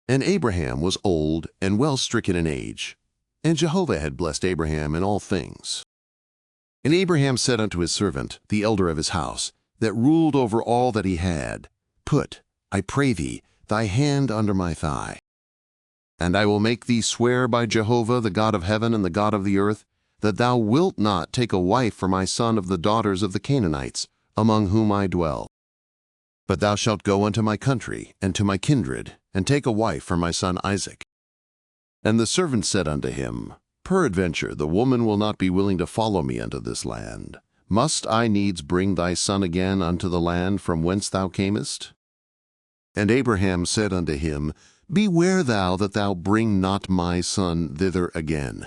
And Abraham was old and well stricken in age, and Jehovah had blessed Abraham in all things. And Abraham said unto his servant, the elder of his house, that ruled over all that he had, Put, I pray thee, thy hand under my thigh. And I will make thee swear by Jehovah, the God of heaven and the God of the earth, that thou wilt not take a wife for my son of the daughters of the Canaanites, among whom I dwell. But thou shalt go unto my country and to my kindred, and take a wife for my son Isaac. And the servant said unto him, Peradventure the woman will not be willing to follow me unto this land. Must I needs bring thy son again unto the land from whence thou camest? And Abraham said unto him, Beware thou that thou bring not my son thither again.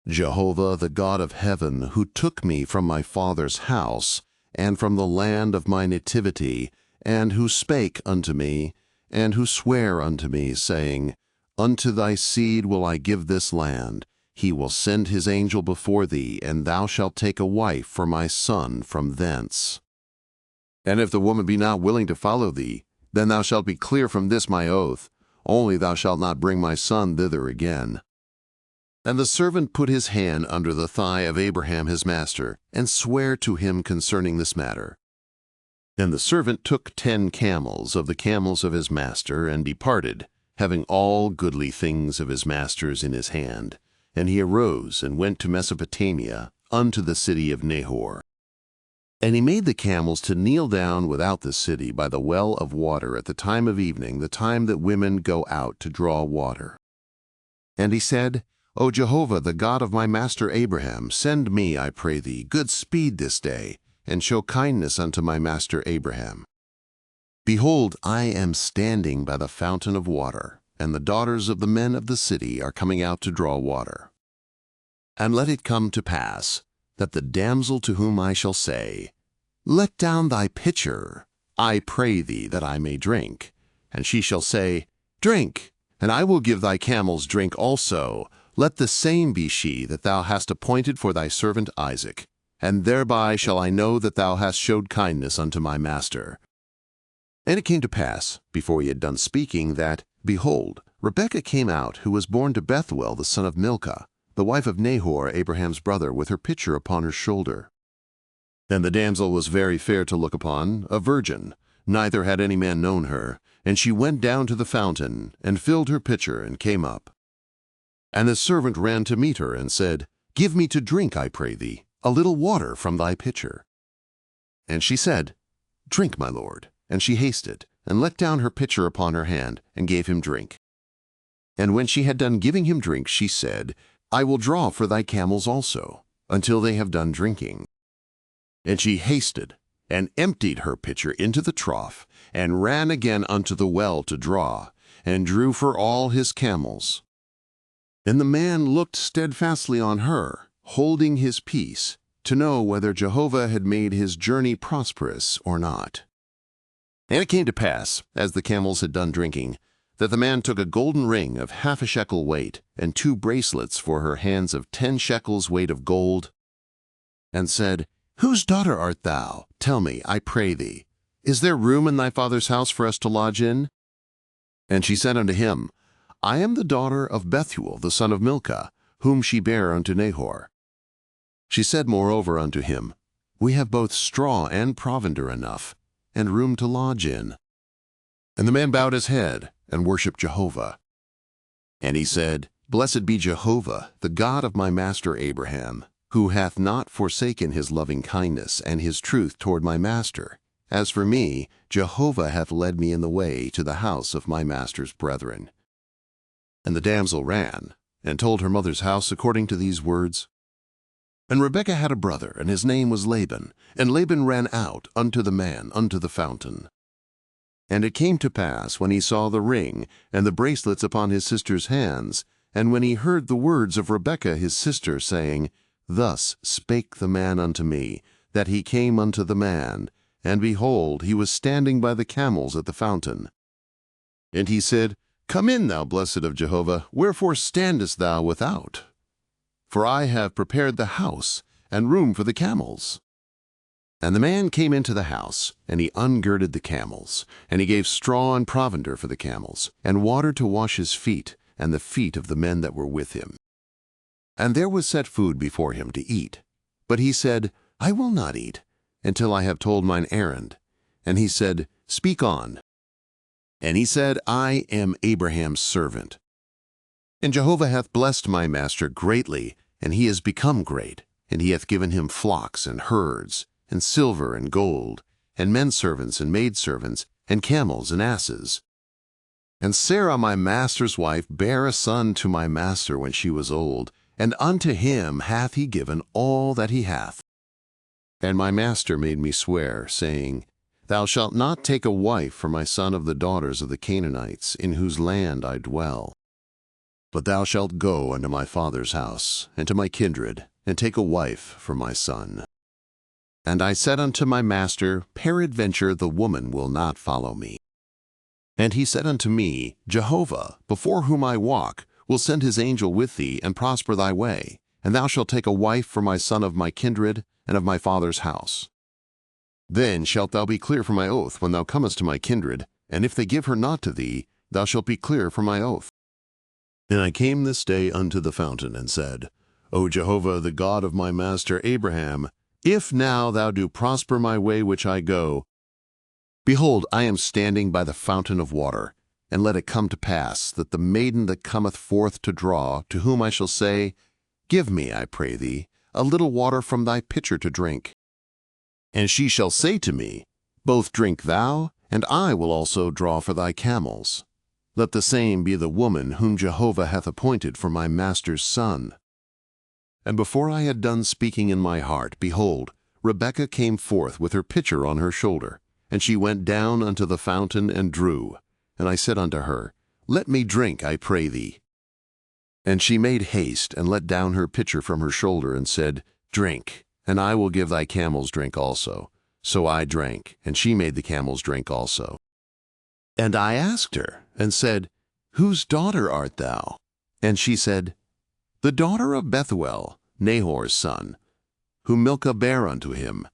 Jehovah, the God of heaven, who took me from my father's house, and from the land of my nativity, and who spake unto me, and who sware unto me, saying, Unto thy seed will I give this land. He will send his angel before thee, and thou shalt take a wife for my son from thence. And if the woman be not willing to follow thee, then thou shalt be clear from this my oath, only thou shalt not bring my son thither again. And the servant put his hand under the thigh of Abraham his master, and sware to him concerning this matter. And the servant took 10 camels of the camels of his master, and departed, having all goodly things of his master's in his hand. And he arose and went to Mesopotamia, unto the city of Nahor. And he made the camels to kneel down without the city by the well of water at the time of evening, the time that women go out to draw water. And he said, O Jehovah, the God of my master Abraham, send me, I pray thee, good speed this day, and show kindness unto my master Abraham. Behold, I am standing by the fountain of water, and the daughters of the men of the city are coming out to draw water. And let it come to pass, that the damsel to whom I shall say, Let down thy pitcher, I pray thee, that I may drink. And she shall say, Drink, and I will give thy camels drink also. Let the same be she that thou hast appointed for thy servant Isaac. And thereby shall I know that thou hast showed kindness unto my master. And it came to pass, before he had done speaking, that, behold, Rebekah came out, who was born to Bethuel the son of Milcah, the wife of Nahor, Abraham's brother, with her pitcher upon her shoulder. And the damsel was very fair to look upon, a virgin, neither had any man known her. And she went down to the fountain, and filled her pitcher, and came up. And the servant ran to meet her, and said, Give me to drink, I pray thee, a little water from thy pitcher. And she said, Drink, my lord. And she hasted, and let down her pitcher upon her hand, and gave him drink. And when she had done giving him drink, she said, I will draw for thy camels also, until they have done drinking. And she hasted, and emptied her pitcher into the trough, and ran again unto the well to draw, and drew for all his camels. And the man looked steadfastly on her, holding his peace, to know whether Jehovah had made his journey prosperous or not. And it came to pass, as the camels had done drinking, that the man took a golden ring of 1/2 shekel weight, and 2 bracelets for her hands of 10 shekels weight of gold, and said, Whose daughter art thou? Tell me, I pray thee. Is there room in thy father's house for us to lodge in? And she said unto him, I am the daughter of Bethuel the son of Milcah, whom she bare unto Nahor. She said moreover unto him, We have both straw and provender enough, and room to lodge in. And the man bowed his head, and worshipped Jehovah. And he said, Blessed be Jehovah, the God of my master Abraham, who hath not forsaken his loving kindness and his truth toward my master. As for me, Jehovah hath led me in the way to the house of my master's brethren. And the damsel ran, and told her mother's house according to these words. And Rebekah had a brother, and his name was Laban. And Laban ran out unto the man unto the fountain. And it came to pass, when he saw the ring and the bracelets upon his sister's hands, and when he heard the words of Rebekah his sister, saying, Thus spake the man unto me, that he came unto the man, and behold, he was standing by the camels at the fountain. And he said, Come in, thou blessed of Jehovah, wherefore standest thou without? For I have prepared the house, and room for the camels. And the man came into the house, and he ungirded the camels, and he gave straw and provender for the camels, and water to wash his feet, and the feet of the men that were with him. And there was set food before him to eat. But he said, I will not eat, until I have told mine errand. And he said, Speak on. And he said, I am Abraham's servant. And Jehovah hath blessed my master greatly, and he is become great, and he hath given him flocks and herds, and silver and gold, and menservants and maidservants, and camels and asses. And Sarah my master's wife bare a son to my master when she was old, and unto him hath he given all that he hath. And my master made me swear, saying, Thou shalt not take a wife for my son of the daughters of the Canaanites, in whose land I dwell. But thou shalt go unto my father's house, and to my kindred, and take a wife for my son. And I said unto my master, Peradventure the woman will not follow me. And he said unto me, Jehovah, before whom I walk, will send his angel with thee, and prosper thy way, and thou shalt take a wife for my son of my kindred, and of my father's house. Then shalt thou be clear for my oath when thou comest to my kindred, and if they give her not to thee, thou shalt be clear for my oath. And I came this day unto the fountain, and said, O Jehovah, the God of my master Abraham, if now thou do prosper my way which I go, behold, I am standing by the fountain of water, and let it come to pass that the maiden that cometh forth to draw, to whom I shall say, Give me, I pray thee, a little water from thy pitcher to drink. And she shall say to me, Both drink thou, and I will also draw for thy camels. Let the same be the woman whom Jehovah hath appointed for my master's son. And before I had done speaking in my heart, behold, Rebekah came forth with her pitcher on her shoulder, and she went down unto the fountain and drew. And I said unto her, Let me drink, I pray thee. And she made haste, and let down her pitcher from her shoulder, and said, Drink, and I will give thy camels drink also. So I drank, and she made the camels drink also. And I asked her, and said, Whose daughter art thou? And she said, The daughter of Bethuel, Nahor's son, whom Milcah bare unto him.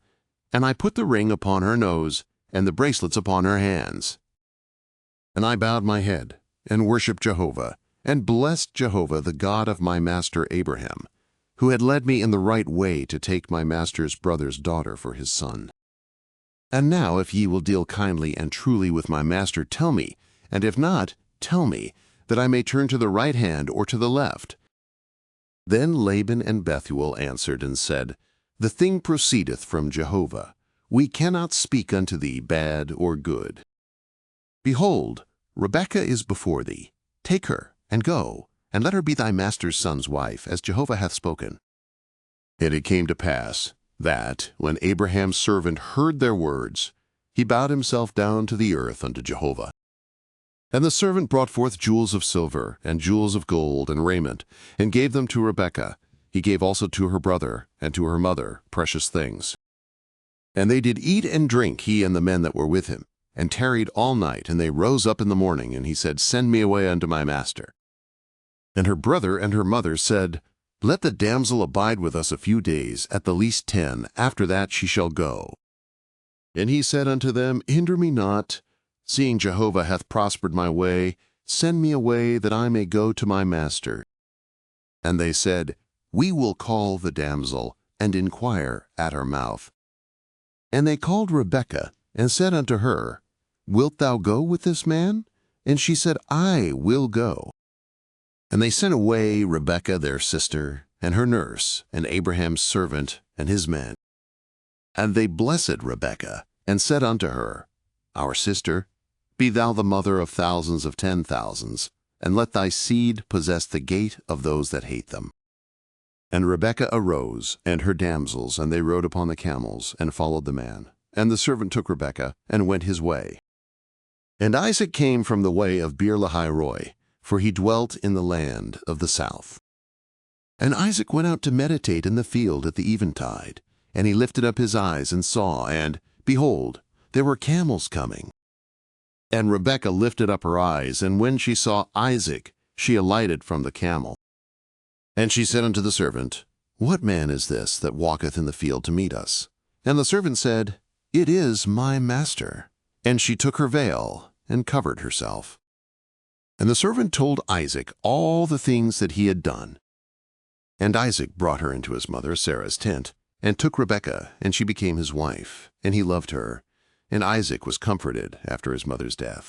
And I put the ring upon her nose, and the bracelets upon her hands. And I bowed my head, and worshipped Jehovah, and blessed Jehovah, the God of my master Abraham, who had led me in the right way to take my master's brother's daughter for his son. And now, if ye will deal kindly and truly with my master, tell me, and if not, tell me, that I may turn to the right hand or to the left. Then Laban and Bethuel answered and said, The thing proceedeth from Jehovah. We cannot speak unto thee bad or good. Behold, Rebekah is before thee. Take her, and go, and let her be thy master's son's wife, as Jehovah hath spoken. And it came to pass, that, when Abraham's servant heard their words, he bowed himself down to the earth unto Jehovah. And the servant brought forth jewels of silver, and jewels of gold, and raiment, and gave them to Rebekah. He gave also to her brother, and to her mother, precious things. And they did eat and drink, he and the men that were with him, and tarried all night, and they rose up in the morning, and he said, Send me away unto my master. And her brother and her mother said, Let the damsel abide with us a few days, at the least 10, after that she shall go. And he said unto them, Hinder me not, seeing Jehovah hath prospered my way, send me away, that I may go to my master. And they said, We will call the damsel, and inquire at her mouth. And they called Rebekah, and said unto her, Wilt thou go with this man? And she said, I will go. And they sent away Rebekah their sister, and her nurse, and Abraham's servant, and his men. And they blessed Rebekah, and said unto her, Our sister, be thou the mother of thousands of 10,000s, and let thy seed possess the gate of those that hate them. And Rebekah arose, and her damsels, and they rode upon the camels, and followed the man. And the servant took Rebekah, and went his way. And Isaac came from the way of Beer-lahai-roi, for he dwelt in the land of the south. And Isaac went out to meditate in the field at the eventide, and he lifted up his eyes and saw, and, behold, there were camels coming. And Rebekah lifted up her eyes, and when she saw Isaac, she alighted from the camel. And she said unto the servant, What man is this that walketh in the field to meet us? And the servant said, "It is my master." And she took her veil and covered herself. And the servant told Isaac all the things that he had done. And Isaac brought her into his mother Sarah's tent, and took Rebekah, and she became his wife, and he loved her. And Isaac was comforted after his mother's death.